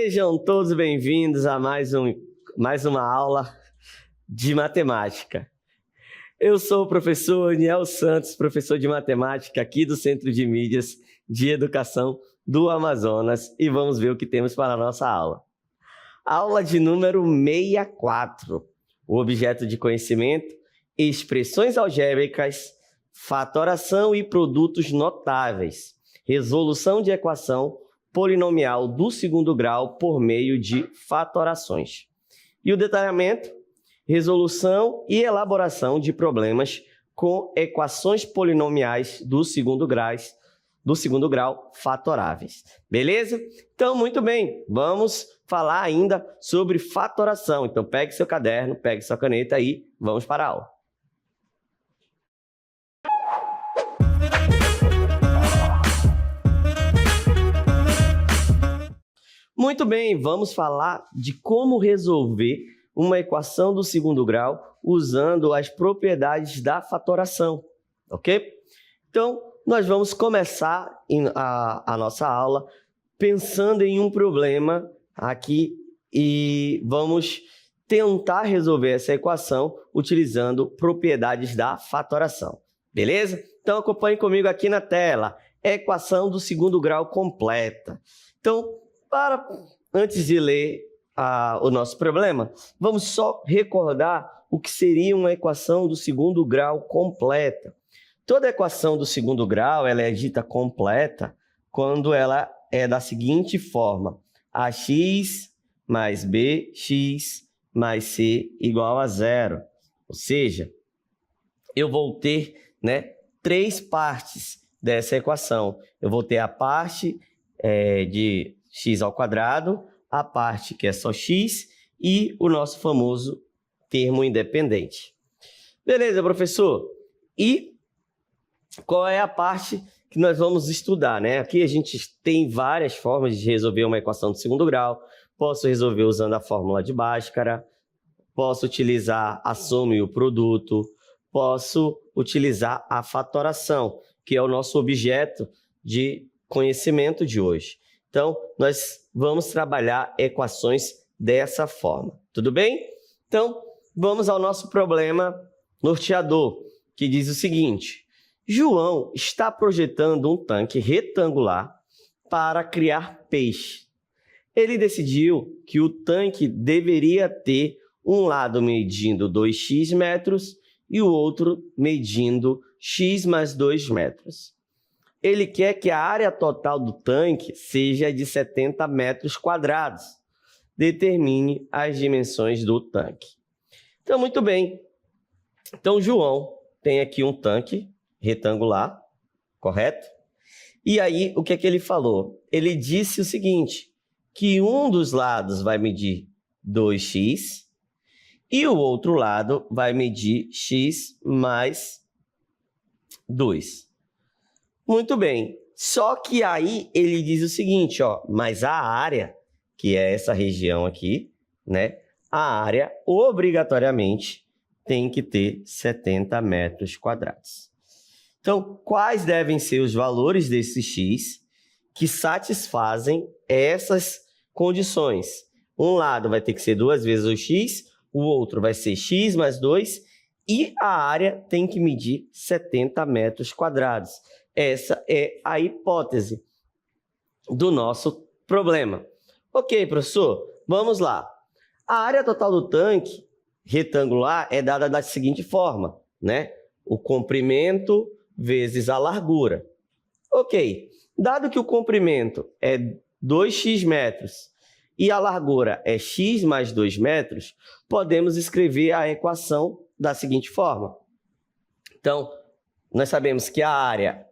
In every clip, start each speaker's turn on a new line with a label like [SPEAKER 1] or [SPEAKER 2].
[SPEAKER 1] Sejam todos bem-vindos a mais uma aula de matemática. Eu sou o professor Aniel Santos, professor de matemática aqui do Centro de Mídias de Educação do Amazonas, e vamos ver o que temos para a nossa aula. Aula de número 64, o objeto de conhecimento, expressões algébricas, fatoração e produtos notáveis, resolução de equação polinomial do segundo grau por meio de fatorações. E o detalhamento, resolução e elaboração de problemas com equações polinomiais do segundo grau fatoráveis. Beleza? Então, muito bem, vamos falar ainda sobre fatoração. Então, pegue seu caderno, pegue sua caneta e vamos para a aula. Muito bem, vamos falar de como resolver uma equação do segundo grau usando as propriedades da fatoração, ok? Então, nós vamos começar a nossa aula pensando em um problema aqui e vamos tentar resolver essa equação utilizando propriedades da fatoração, beleza? Então, acompanhe comigo aqui na tela, equação do segundo grau completa. Então, antes de ler o nosso problema, vamos só recordar o que seria uma equação do segundo grau completa. Toda equação do segundo grau ela é dita completa quando ela é da seguinte forma: ax mais bx mais c igual a zero. Ou seja, eu vou ter, três partes dessa equação. Eu vou ter a parte de x ao quadrado, a parte que é só x e o nosso famoso termo independente. Beleza, professor? E qual é a parte que nós vamos estudar, Aqui a gente tem várias formas de resolver uma equação de segundo grau. Posso resolver usando a fórmula de Bhaskara, posso utilizar a soma e o produto, posso utilizar a fatoração, que é o nosso objeto de conhecimento de hoje. Então, nós vamos trabalhar equações dessa forma, tudo bem? Então, vamos ao nosso problema norteador, que diz o seguinte: João está projetando um tanque retangular para criar peixe. Ele decidiu que o tanque deveria ter um lado medindo 2x metros e o outro medindo x mais 2 metros. Ele quer que a área total do tanque seja de 70 metros quadrados. Determine as dimensões do tanque. Então, muito bem. Então, João tem aqui um tanque retangular, correto? E aí, o que é que ele falou? Ele disse o seguinte, que um dos lados vai medir 2x e o outro lado vai medir x mais 2. Muito bem, só que aí ele diz o seguinte, mas a área, que é essa região aqui, a área obrigatoriamente tem que ter 70 metros quadrados. Então, quais devem ser os valores desse x que satisfazem essas condições? Um lado vai ter que ser 2 vezes o x, o outro vai ser x mais 2 e a área tem que medir 70 metros quadrados. Essa é a hipótese do nosso problema. Ok, professor, vamos lá. A área total do tanque retangular é dada da seguinte forma, O comprimento vezes a largura. Ok, dado que o comprimento é 2x metros e a largura é x mais 2 metros, podemos escrever a equação da seguinte forma. Então, nós sabemos que a área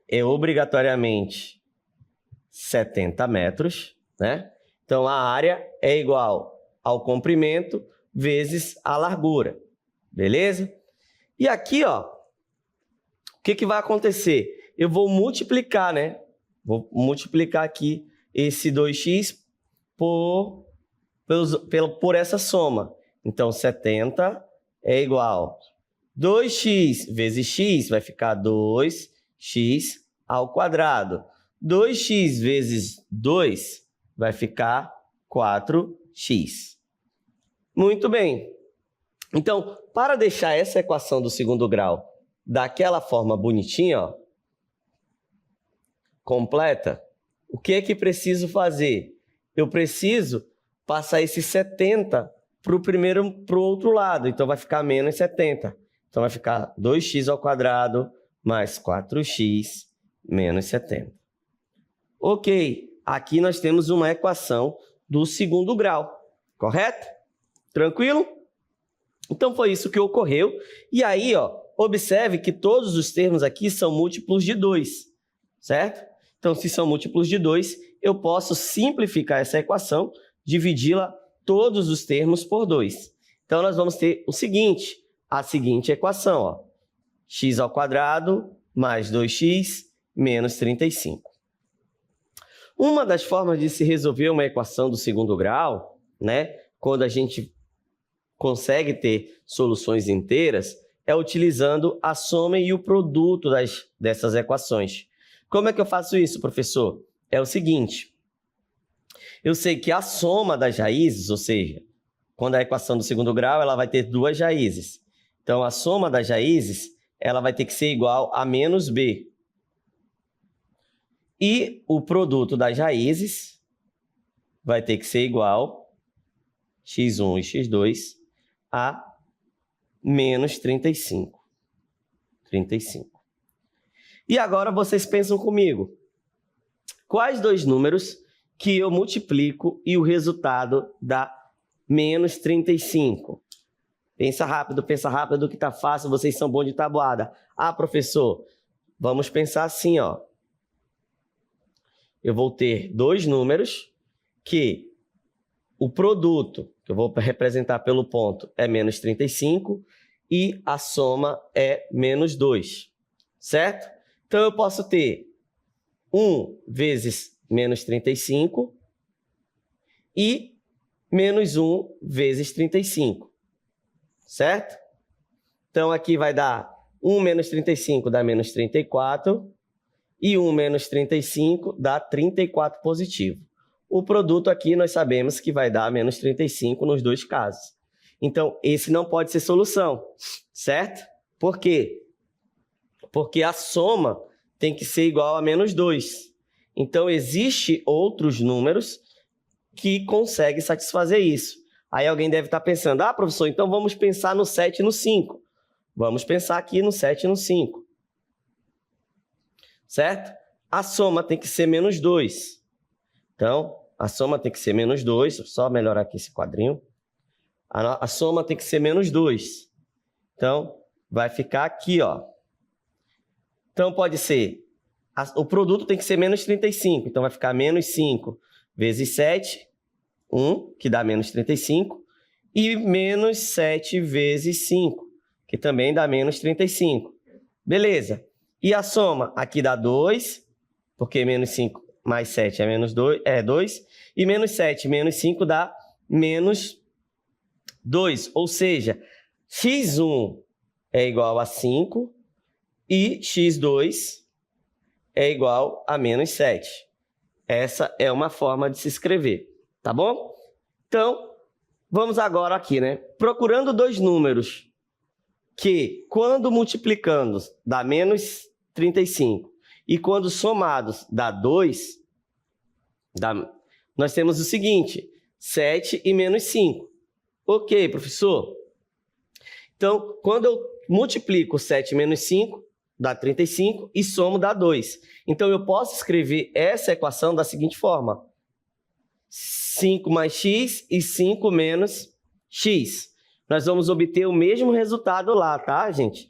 [SPEAKER 1] é obrigatoriamente 70 metros, Então, a área é igual ao comprimento vezes a largura, beleza? E aqui, o que vai acontecer? Eu vou multiplicar, Vou multiplicar aqui esse 2x por essa soma. Então, 70 é igual a 2x vezes x, vai ficar 2x ao quadrado. 2x vezes 2 vai ficar 4x. Muito bem. Então, para deixar essa equação do segundo grau daquela forma bonitinha, ó, completa, o que é que preciso fazer? Eu preciso passar esse 70 para o outro lado, então vai ficar menos 70. Então vai ficar 2x ao quadrado mais 4x menos 70. Ok, aqui nós temos uma equação do segundo grau, correto? Tranquilo? Então foi isso que ocorreu. E aí, ó, observe que todos os termos aqui são múltiplos de 2, certo? Então, se são múltiplos de 2, eu posso simplificar essa equação, dividi-la todos os termos por 2. Então, nós vamos ter o seguinte, a seguinte equação, ó, x ao quadrado mais 2x menos 35. Uma das formas de se resolver uma equação do segundo grau, né, quando a gente consegue ter soluções inteiras, é utilizando a soma e o produto dessas equações. Como é que eu faço isso, professor? É o seguinte, eu sei que a soma das raízes, ou seja, quando a equação do segundo grau, ela vai ter duas raízes. Então, a soma das raízes, ela vai ter que ser igual a menos b. E o produto das raízes vai ter que ser igual x1 e x2 a menos 35. E agora vocês pensam comigo, quais dois números que eu multiplico e o resultado dá menos 35? Pensa rápido que tá fácil, vocês são bons de tabuada. Ah, professor, vamos pensar assim, ó. Eu vou ter dois números que o produto, que eu vou representar pelo ponto, é menos 35 e a soma é menos 2, certo? Então, eu posso ter 1 vezes menos 35 e menos 1 vezes 35, certo? Então, aqui vai dar 1 menos 35 dá menos 34 e 1 menos 35 dá 34 positivo. O produto aqui nós sabemos que vai dar menos 35 nos dois casos. Então, esse não pode ser solução, certo? Por quê? Porque a soma tem que ser igual a menos 2. Então, existem outros números que conseguem satisfazer isso. Aí alguém deve estar pensando, ah, professor, então vamos pensar no 7 e no 5. Vamos pensar aqui no 7 e no 5. Certo? A soma tem que ser menos 2. Então, a soma tem que ser menos 2. Só melhorar aqui esse quadrinho. A soma tem que ser menos 2. Então, vai ficar aqui, ó. Então, pode ser... o produto tem que ser menos 35. Então, vai ficar menos 5 vezes 7, 1, que dá menos 35. E menos 7 vezes 5, que também dá menos 35. Beleza. E a soma aqui dá 2, porque menos 5 mais 7 é menos 2, é 2. E menos 7 menos 5 dá menos 2. Ou seja, x1 é igual a 5 e x2 é igual a menos 7. Essa é uma forma de se escrever, tá bom? Então, vamos agora aqui, né? Procurando dois números que, quando multiplicando, dá menos 35 e quando somados dá 2, nós temos o seguinte, 7 e menos 5. Ok, professor? Então, quando eu multiplico 7 menos 5, dá 35 e somo dá 2. Então, eu posso escrever essa equação da seguinte forma. 5 mais x e 5 menos x. Nós vamos obter o mesmo resultado lá, tá, gente?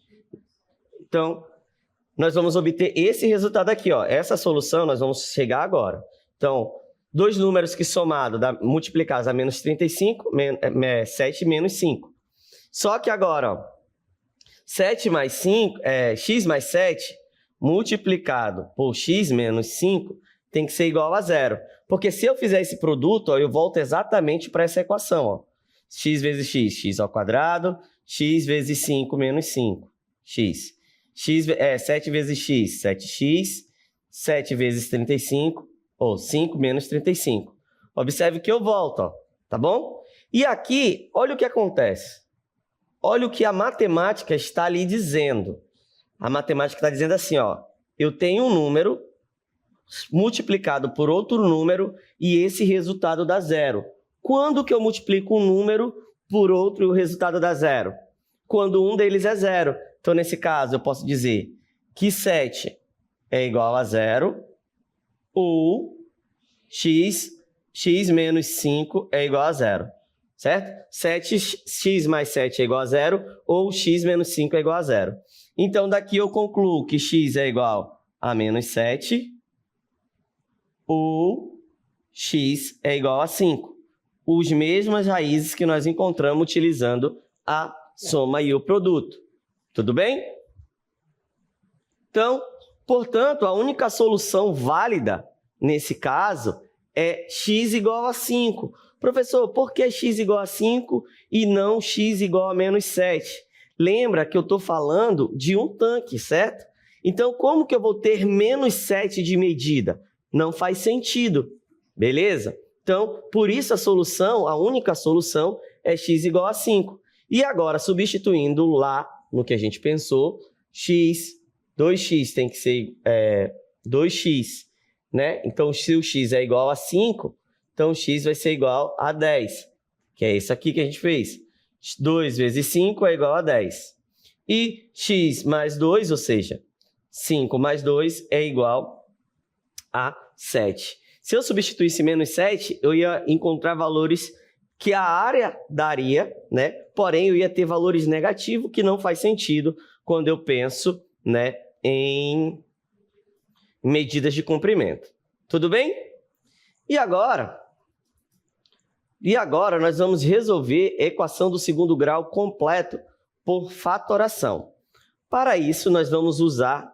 [SPEAKER 1] Então, nós vamos obter esse resultado aqui, ó. Essa solução nós vamos chegar agora. Então, dois números que somado, multiplicados a menos 35, 7 menos 5. Só que agora, ó, 7 mais 5, x mais 7, multiplicado por x menos 5, tem que ser igual a 0. Porque se eu fizer esse produto, ó, eu volto exatamente para essa equação, ó. X vezes x, x ao quadrado, x vezes 5 menos 5, x. 7 vezes x, 7x, 7 vezes 35, ou 5 menos 35. Observe que eu volto, ó, tá bom? E aqui, olha o que acontece. Olha o que a matemática está ali dizendo. A matemática está dizendo assim, ó, eu tenho um número multiplicado por outro número e esse resultado dá zero. Quando que eu multiplico um número por outro e o resultado dá zero? Quando um deles é zero. Então, nesse caso, eu posso dizer que 7 é igual a zero ou x menos 5 é igual a zero, certo? 7x mais 7 é igual a zero ou x menos 5 é igual a zero. Então, daqui eu concluo que x é igual a menos 7 ou x é igual a 5. As mesmas raízes que nós encontramos utilizando a soma e o produto. Tudo bem? Então, portanto, a única solução válida nesse caso é x igual a 5. Professor, por que x igual a 5 e não x igual a menos 7? Lembra que eu estou falando de um tanque, certo? Então, como que eu vou ter menos 7 de medida? Não faz sentido, beleza? Então, por isso a única solução é x igual a 5. E agora, substituindo lá no que a gente pensou, 2x tem que ser 2x, né? Então, se o x é igual a 5, então x vai ser igual a 10, que é isso aqui que a gente fez. 2 vezes 5 é igual a 10. E x mais 2, ou seja, 5 mais 2 é igual a 7. Se eu substituísse menos 7, eu ia encontrar valores que a área daria, né? Porém, eu ia ter valores negativos, que não faz sentido quando eu penso, né, em medidas de comprimento. Tudo bem? E agora nós vamos resolver a equação do segundo grau completo por fatoração. Para isso, nós vamos usar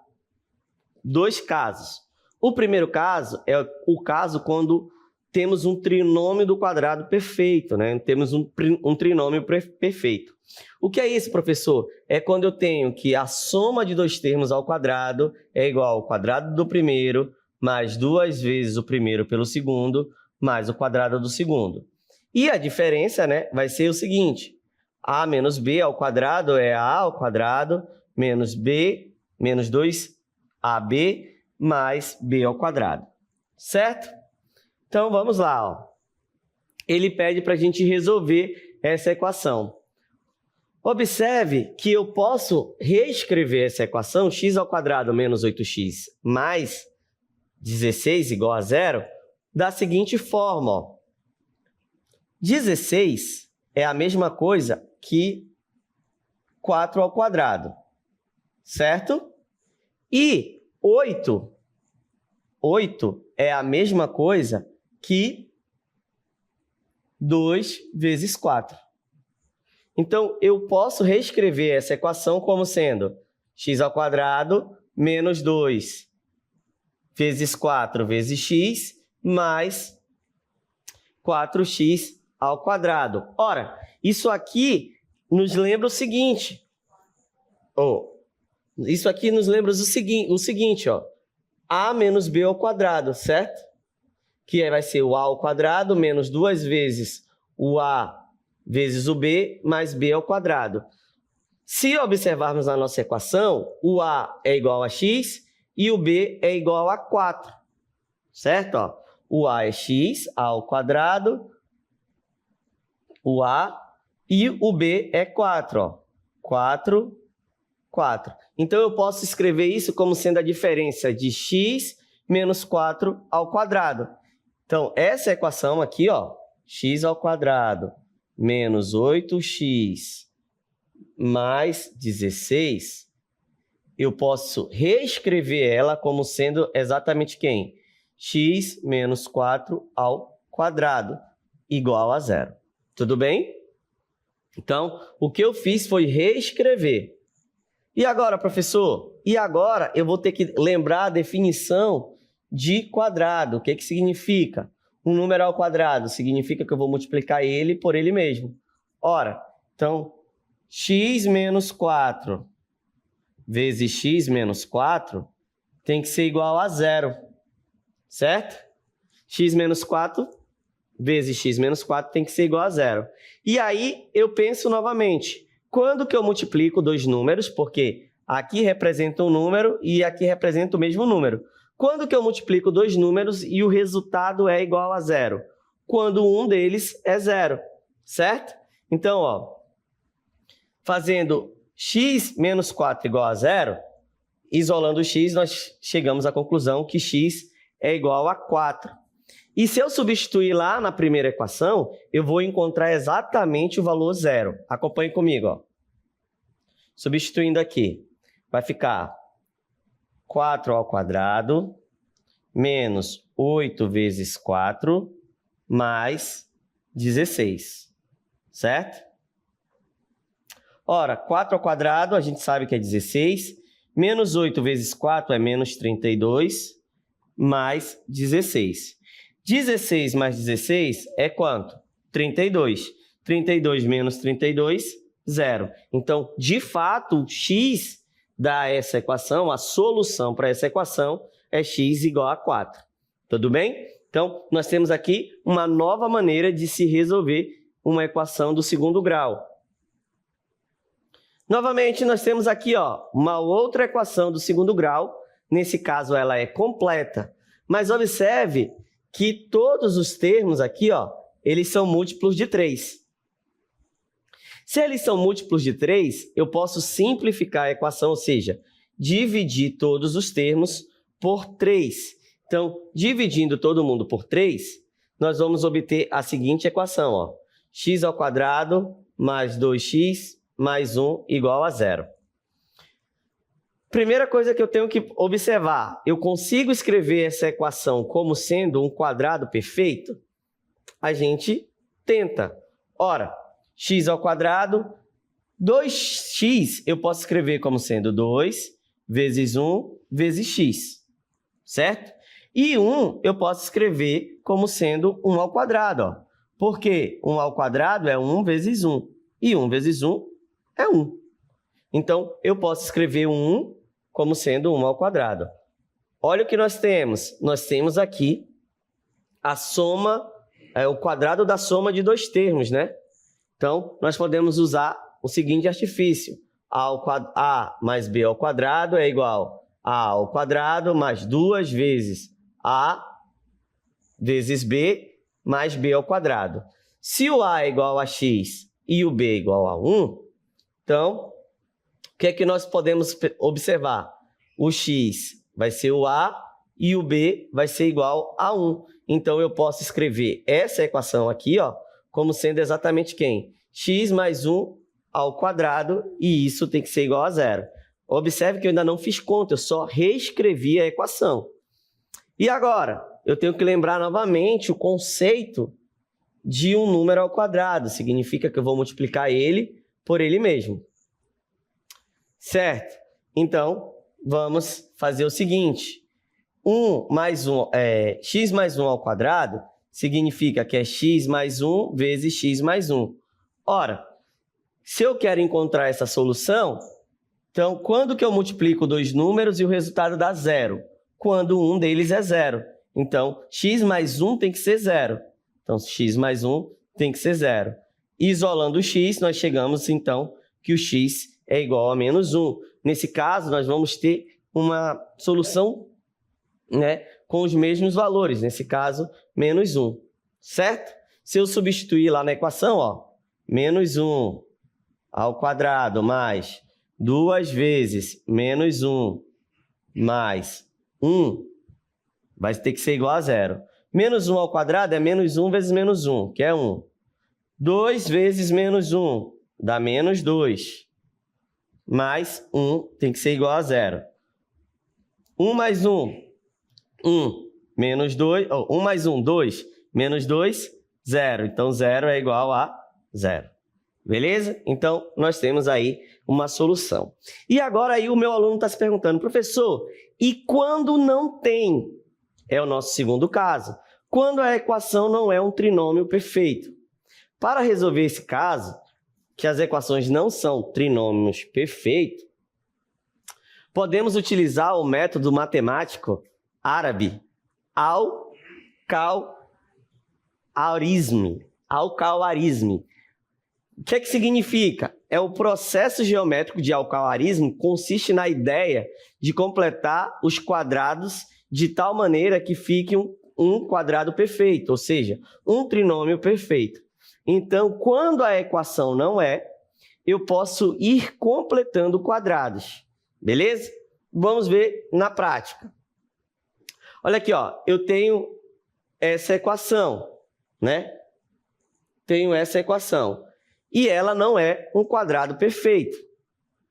[SPEAKER 1] dois casos. O primeiro caso é o caso quando temos um trinômio do quadrado perfeito, né? Temos um trinômio perfeito. O que é isso, professor? É quando eu tenho que a soma de dois termos ao quadrado é igual ao quadrado do primeiro mais 2 vezes o primeiro pelo segundo mais o quadrado do segundo. E a diferença, né, vai ser o seguinte: a menos b ao quadrado é a ao quadrado menos b menos 2ab mais b ao quadrado, certo? Então, vamos lá, ó. Ele pede para a gente resolver essa equação. Observe que eu posso reescrever essa equação, x ao quadrado menos 8x mais 16 igual a zero, da seguinte forma, ó. 16 é a mesma coisa que 4 ao quadrado, certo? E 8 é a mesma coisa que 2 vezes 4. Então, eu posso reescrever essa equação como sendo x ao quadrado menos 2 vezes 4 vezes x mais 4x ao quadrado. Ora, isso aqui nos lembra o seguinte. Isso aqui nos lembra o seguinte, ó. A menos b ao quadrado, certo? Que vai ser o a ao quadrado menos 2 vezes o a vezes o b mais b ao quadrado. Se observarmos a nossa equação, o a é igual a x e o b é igual a 4, certo? Ó, o a é x ao quadrado, o a, e o b é 4, ó. 4. Então, eu posso escrever isso como sendo a diferença de x menos 4 ao quadrado. Então, essa equação aqui, ó, x ao quadrado menos 8x mais 16, eu posso reescrever ela como sendo exatamente quem? X menos 4 ao quadrado, igual a zero. Tudo bem? Então, o que eu fiz foi reescrever. E agora, professor? E agora eu vou ter que lembrar a definição de quadrado. O que que significa? Um número ao quadrado significa que eu vou multiplicar ele por ele mesmo. Ora, então, x menos 4 vezes x menos 4 tem que ser igual a zero, certo? X menos 4 vezes x menos 4 tem que ser igual a zero. E aí, eu penso novamente, quando que eu multiplico dois números, porque aqui representa um número e aqui representa o mesmo número. Quando que eu multiplico dois números e o resultado é igual a zero? Quando um deles é zero, certo? Então, ó, fazendo x menos 4 igual a zero, isolando o x, nós chegamos à conclusão que x é igual a 4. E se eu substituir lá na primeira equação, eu vou encontrar exatamente o valor zero. Acompanhe comigo, ó. Substituindo aqui, vai ficar 4 ao quadrado menos 8 vezes 4 mais 16, certo? Ora, 4 ao quadrado a gente sabe que é 16, menos 8 vezes 4 é menos 32, mais 16. 16 mais 16 é quanto? 32. 32 menos 32, 0. Então, de fato, x dá essa equação, a solução para essa equação é x igual a 4. Tudo bem? Então, nós temos aqui uma nova maneira de se resolver uma equação do segundo grau. Novamente, nós temos aqui uma outra equação do segundo grau. Nesse caso, ela é completa. Mas observe que todos os termos aqui, eles são múltiplos de 3. Se eles são múltiplos de 3, eu posso simplificar a equação, ou seja, dividir todos os termos por 3. Então, dividindo todo mundo por 3, nós vamos obter a seguinte equação, x ao quadrado mais 2x mais 1 igual a 0. Primeira coisa que eu tenho que observar, eu consigo escrever essa equação como sendo um quadrado perfeito? A gente tenta. Ora, x ao quadrado, 2x eu posso escrever como sendo 2 vezes 1 vezes x, certo? E 1 eu posso escrever como sendo 1 ao quadrado, porque 1 ao quadrado é 1 vezes 1, e 1 vezes 1 é 1. Então, eu posso escrever 1 como sendo 1 ao quadrado. Olha o que nós temos. Nós temos aqui a soma, o quadrado da soma de dois termos, né? Então, nós podemos usar o seguinte artifício. A mais b ao quadrado é igual a ao quadrado mais 2 vezes a vezes b mais b ao quadrado. Se o a é igual a x e o b é igual a 1, então, o que é que nós podemos observar? O x vai ser o a e o b vai ser igual a 1. Então, eu posso escrever essa equação aqui, como sendo exatamente quem? X mais 1 ao quadrado, e isso tem que ser igual a 0. Observe que eu ainda não fiz conta, eu só reescrevi a equação. E agora, eu tenho que lembrar novamente o conceito de um número ao quadrado. Significa que eu vou multiplicar ele por ele mesmo. Certo? Então, vamos fazer o seguinte. X mais 1 ao quadrado significa que é x mais 1 vezes x mais 1. Ora, se eu quero encontrar essa solução, então, quando que eu multiplico dois números e o resultado dá 0? Quando um deles é 0. Então, x mais 1 tem que ser 0. Então, x mais 1 tem que ser 0. Isolando o x, nós chegamos, então, que o x é igual a menos 1. Nesse caso, nós vamos ter uma solução, né, com os mesmos valores. Nesse caso, menos 1. Certo? Se eu substituir lá na equação, menos 1 ao quadrado mais 2 vezes menos 1 mais 1 vai ter que ser igual a 0. Menos 1 ao quadrado é menos 1 vezes menos 1, que é 1. 2 vezes menos 1 dá menos 2. Mais 1 tem que ser igual a 0. 1 mais 1, 1. Menos 2, 1 mais 1, 2. Menos 2, 0. Então, 0 é igual a 0. Beleza? Então, nós temos aí uma solução. E agora aí o meu aluno está se perguntando, professor, e quando não tem? É o nosso segundo caso. Quando a equação não é um trinômio perfeito. Para resolver esse caso, que as equações não são trinômios perfeitos, podemos utilizar o método matemático árabe al-cal alcalarismo. O que é que significa? É o processo geométrico de alcalarismo, consiste na ideia de completar os quadrados de tal maneira que fique um quadrado perfeito, ou seja, um trinômio perfeito. Então, quando a equação não é, eu posso ir completando quadrados, beleza? Vamos ver na prática. Olha aqui, ó, eu tenho essa equação, né? Tenho essa equação. E ela não é um quadrado perfeito.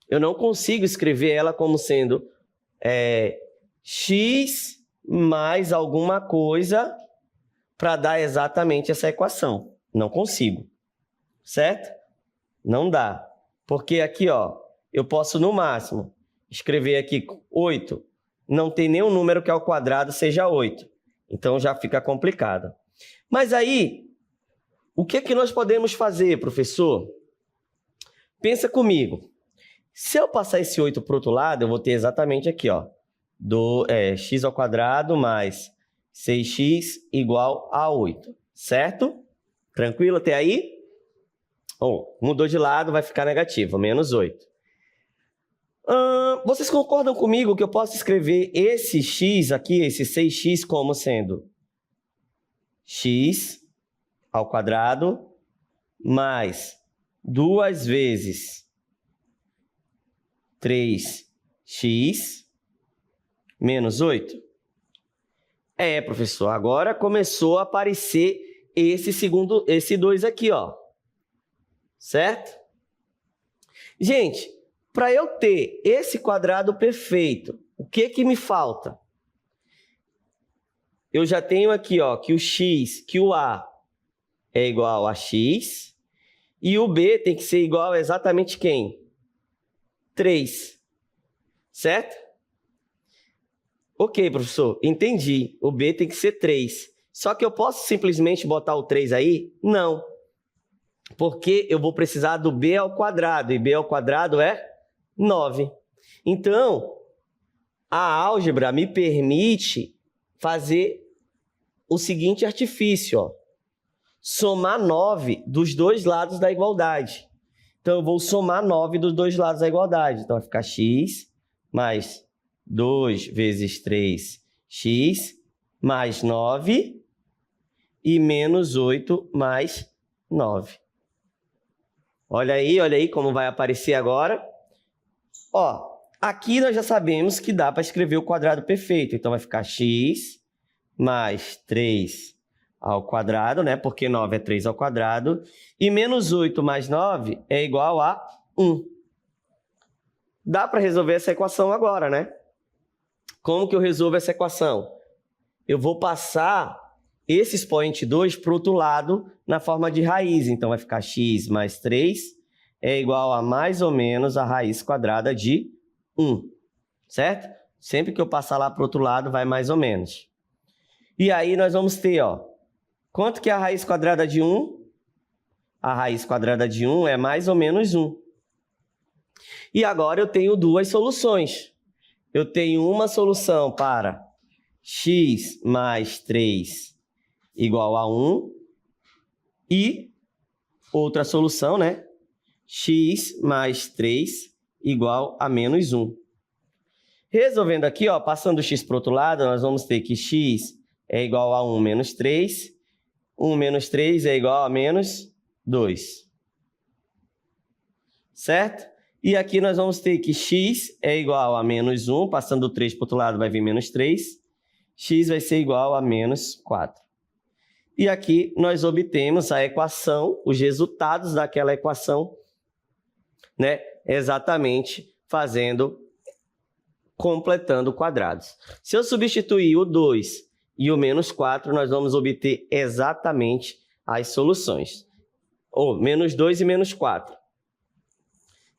[SPEAKER 1] Eu não consigo escrever ela como sendo x mais alguma coisa para dar exatamente essa equação. Não consigo, certo? Não dá. Porque aqui, ó, eu posso no máximo escrever aqui 8. Não tem nenhum número que ao quadrado seja 8. Então já fica complicado. Mas aí, o que é que nós podemos fazer, professor? Pensa comigo. Se eu passar esse 8 para o outro lado, eu vou ter exatamente aqui, ó, x ao quadrado mais 6x igual a 8, certo? Tranquilo até aí? Mudou de lado, vai ficar negativo, menos 8. Vocês concordam comigo que eu posso escrever esse x aqui, esse 6x, como sendo x ao quadrado mais 2 vezes 3x menos 8? Professor, agora começou a aparecer esse 2 aqui, ó. Certo? Gente, para eu ter esse quadrado perfeito, o que que me falta? Eu já tenho aqui, ó, que o A é igual a x e o B tem que ser igual a exatamente quem? 3. Certo? Ok, professor, entendi. O B tem que ser 3. Só que eu posso simplesmente botar o 3 aí? Não. Porque eu vou precisar do B ao quadrado, e B ao quadrado é 9. Então, a álgebra me permite fazer o seguinte artifício, ó. Somar 9 dos dois lados da igualdade. Então, eu vou somar 9 dos dois lados da igualdade. Então, vai ficar x mais 2 vezes 3x mais 9 e menos 8 mais 9. Olha aí como vai aparecer agora. Ó, aqui nós já sabemos que dá para escrever o quadrado perfeito. Então, vai ficar x mais 3 ao quadrado, né? Porque 9 é 3 ao quadrado. E menos 8 mais 9 é igual a 1. Dá para resolver essa equação agora, né? Como que eu resolvo essa equação? Eu vou passar esse expoente 2 para o outro lado na forma de raiz. Então, vai ficar x mais 3 é igual a mais ou menos a raiz quadrada de 1. Certo? Sempre que eu passar lá para o outro lado, vai mais ou menos. E aí, nós vamos ter, ó, quanto que é a raiz quadrada de 1? A raiz quadrada de 1 é mais ou menos 1. E agora eu tenho duas soluções. Eu tenho uma solução para x mais 3 igual a 1 e outra solução, né? X mais 3 igual a menos 1. Resolvendo aqui, ó, passando o x para o outro lado, nós vamos ter que x é igual a 1 menos 3. 1 menos 3 é igual a menos 2. Certo? E aqui nós vamos ter que x é igual a menos 1. Passando o 3 para o outro lado vai vir menos 3. X vai ser igual a menos 4. E aqui nós obtemos a equação, os resultados daquela equação, né? Exatamente completando quadrados. Se eu substituir o 2 e o menos 4, nós vamos obter exatamente as soluções. Ou menos 2 e menos 4.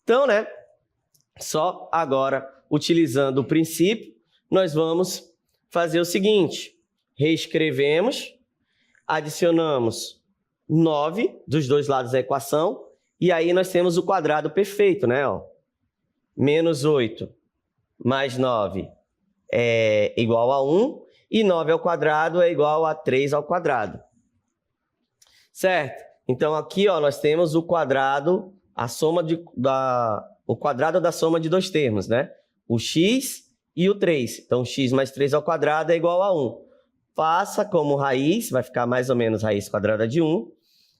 [SPEAKER 1] Então, né? Só agora, utilizando o princípio, nós vamos fazer o seguinte. Reescrevemos, adicionamos 9 dos dois lados da equação, e aí nós temos o quadrado perfeito, né? Ó. Menos 8 mais 9 é igual a 1, e 9 ao quadrado é igual a 3 ao quadrado. Certo? Então, aqui ó, nós temos o quadrado, o quadrado da soma de dois termos, né? O x e o 3. Então, x mais 3 ao quadrado é igual a 1. Faça como raiz, vai ficar mais ou menos raiz quadrada de 1.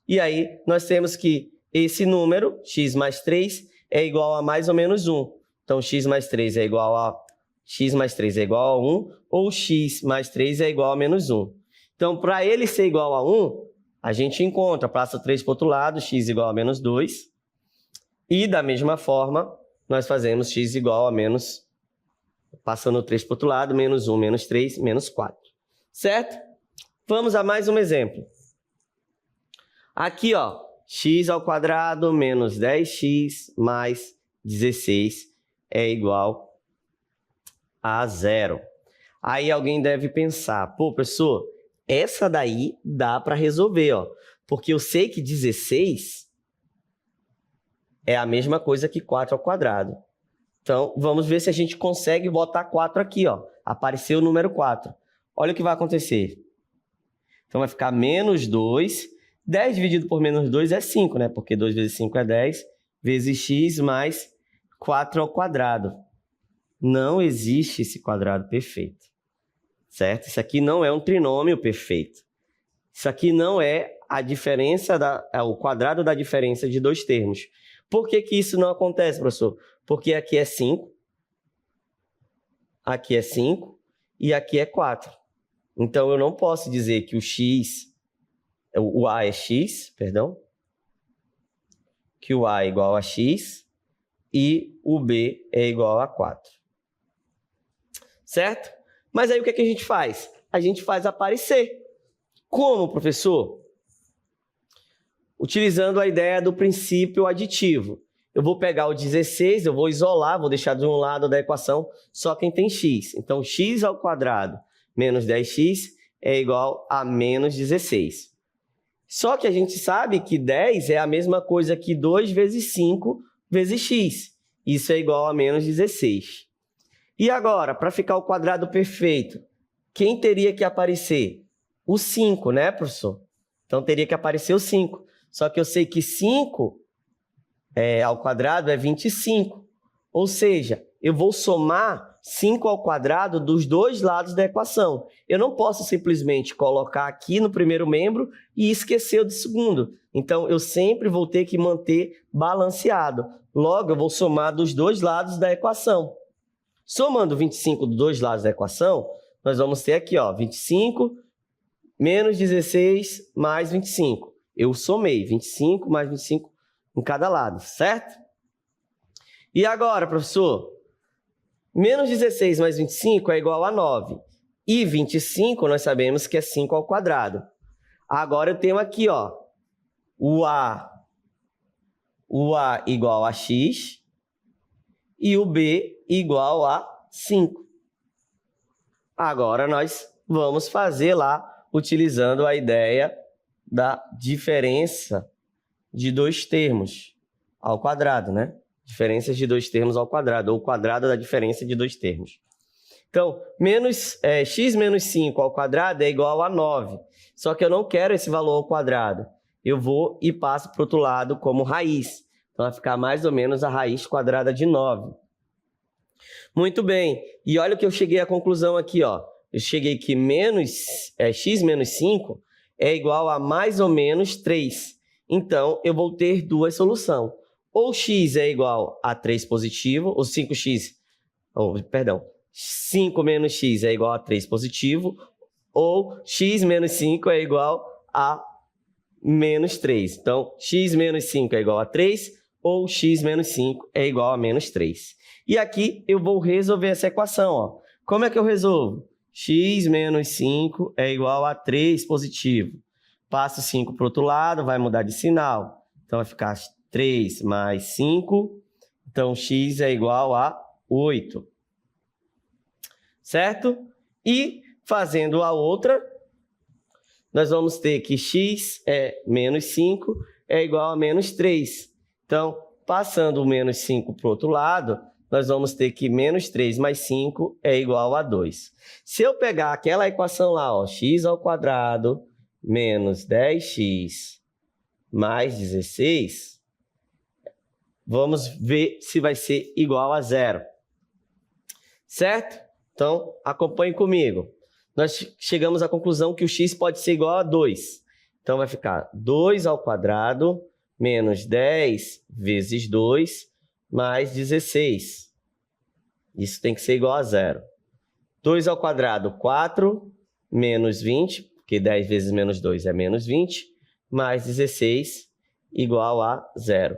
[SPEAKER 1] E aí, nós temos que esse número, x mais 3, é igual a mais ou menos 1. Então, x mais 3 é igual a 1, ou x mais 3 é igual a menos 1. Então, para ele ser igual a 1, a gente encontra, passa 3 para o outro lado, x igual a menos 2. E, da mesma forma, nós fazemos x igual a menos, passando 3 para o outro lado, menos 1, menos 3, menos 4. Certo? Vamos a mais um exemplo. Aqui, ó, x ao quadrado menos 10x mais 16 é igual a 0. Aí alguém deve pensar, pô, professor, essa daí dá para resolver, ó, porque eu sei que 16 é a mesma coisa que 4 ao quadrado. Então, vamos ver se a gente consegue botar 4 aqui, ó. Apareceu o número 4. Olha o que vai acontecer. Então, vai ficar menos 2. 10 dividido por menos 2 é 5, né? Porque 2 vezes 5 é 10, vezes x mais 4 ao quadrado. Não existe esse quadrado perfeito, certo? Isso aqui não é um trinômio perfeito. Isso aqui não é a diferença, o quadrado da diferença de dois termos. Por que que isso não acontece, professor? Porque aqui é 5, aqui é 5 e aqui é 4. Então, eu não posso dizer que o A é x, perdão, que o A é igual a x e o B é igual a 4. Certo? Mas aí o que é que a gente faz? A gente faz aparecer. Como, professor? Utilizando a ideia do princípio aditivo. Eu vou pegar o 16, eu vou isolar, vou deixar de um lado da equação só quem tem x. Então, x ao quadrado menos 10x é igual a menos 16. Só que a gente sabe que 10 é a mesma coisa que 2 vezes 5 vezes x. Isso é igual a menos 16. E agora, para ficar o quadrado perfeito, quem teria que aparecer? O 5, né, professor? Então, teria que aparecer o 5. Só que eu sei que 5 ao quadrado é 25. Ou seja, eu vou somar 5 ao quadrado dos dois lados da equação. Eu não posso simplesmente colocar aqui no primeiro membro e esquecer o do segundo. Então, eu sempre vou ter que manter balanceado. Logo, eu vou somar dos dois lados da equação. Somando 25 dos dois lados da equação, nós vamos ter aqui, ó, 25 menos 16 mais 25. Eu somei 25 mais 25 em cada lado, certo? E agora, professor, menos 16 mais 25 é igual a 9. E 25 nós sabemos que é 5 ao quadrado. Agora eu tenho aqui, ó, o A igual a x e o B igual a 5. Agora nós vamos fazer lá, utilizando a ideia da diferença de dois termos ao quadrado, né? Diferenças de dois termos ao quadrado, ou o quadrado da diferença de dois termos. Então, x menos 5 ao quadrado é igual a 9. Só que eu não quero esse valor ao quadrado. Eu vou e passo para o outro lado como raiz. Então, vai ficar mais ou menos a raiz quadrada de 9. Muito bem. E olha o que eu cheguei à conclusão aqui, ó. Eu cheguei que x menos 5 é igual a mais ou menos 3. Então, eu vou ter duas soluções. Ou x é igual a 3 positivo, ou 5x... 5 menos x é igual a 3 positivo, ou x menos 5 é igual a menos 3. Então, x menos 5 é igual a 3, ou x menos 5 é igual a menos 3. E aqui eu vou resolver essa equação, ó. Como é que eu resolvo? X menos 5 é igual a 3 positivo. Passo 5 para o outro lado, vai mudar de sinal. Então, vai ficar 3 mais 5. Então, x é igual a 8. Certo? E, fazendo a outra, nós vamos ter que x menos 5 é igual a menos 3. Então, passando o menos 5 para o outro lado, nós vamos ter que menos 3 mais 5 é igual a 2. Se eu pegar aquela equação lá, ó, x ao quadrado menos 10x mais 16, vamos ver se vai ser igual a 0. Certo? Então, acompanhe comigo. Nós chegamos à conclusão que o x pode ser igual a 2. Então, vai ficar 2 ao quadrado menos 10 vezes 2 mais 16. Isso tem que ser igual a 0. 2 ao quadrado, 4, menos 20, porque 10 vezes menos 2 é menos 20, mais 16 igual a 0.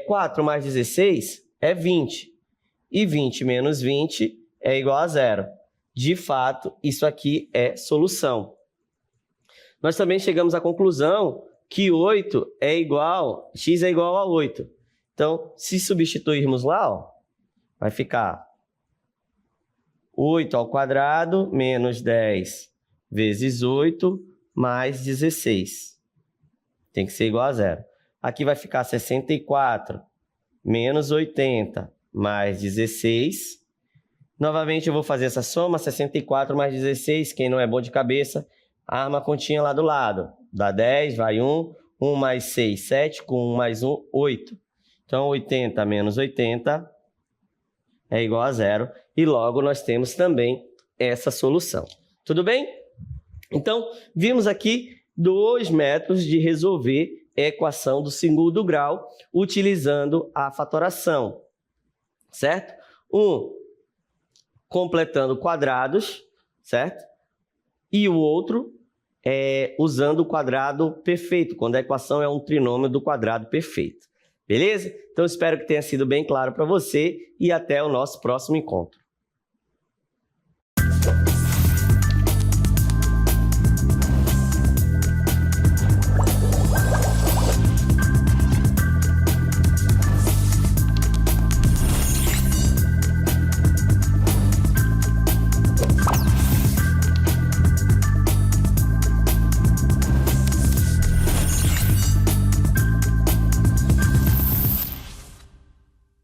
[SPEAKER 1] 4 mais 16 é 20. E 20 menos 20 é igual a 0. De fato, isso aqui é solução. Nós também chegamos à conclusão que 8 é igual, x é igual a 8. Então, se substituirmos lá, ó, vai ficar 8 ao quadrado menos 10 vezes 8 mais 16. Tem que ser igual a 0. Aqui vai ficar 64 menos 80 mais 16. Novamente eu vou fazer essa soma, 64 mais 16, quem não é bom de cabeça, arma a continha lá do lado. Dá 10, vai 1, 1 mais 6, 7, com 1 mais 1, 8. Então 80 menos 80 é igual a 0. E logo nós temos também essa solução. Tudo bem? Então, vimos aqui 2 métodos de resolver a equação do segundo grau utilizando a fatoração. Certo? Um completando quadrados, certo? E o outro usando o quadrado perfeito, quando a equação é um trinômio do quadrado perfeito. Beleza? Então, espero que tenha sido bem claro para você e até o nosso próximo encontro.